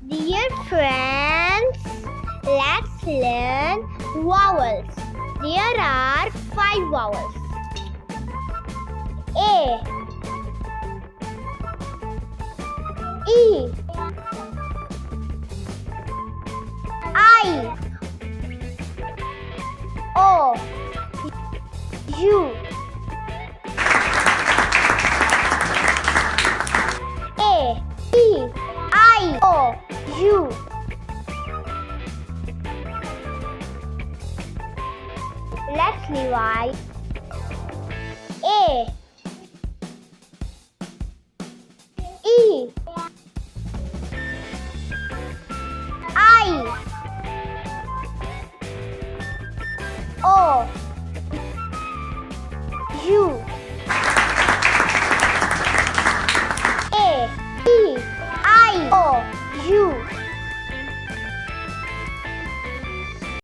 Dear friends, let's learn vowels. There are 5 vowels. A, E, I, O, U. A, E, I, O, U. Let's revise. A, E,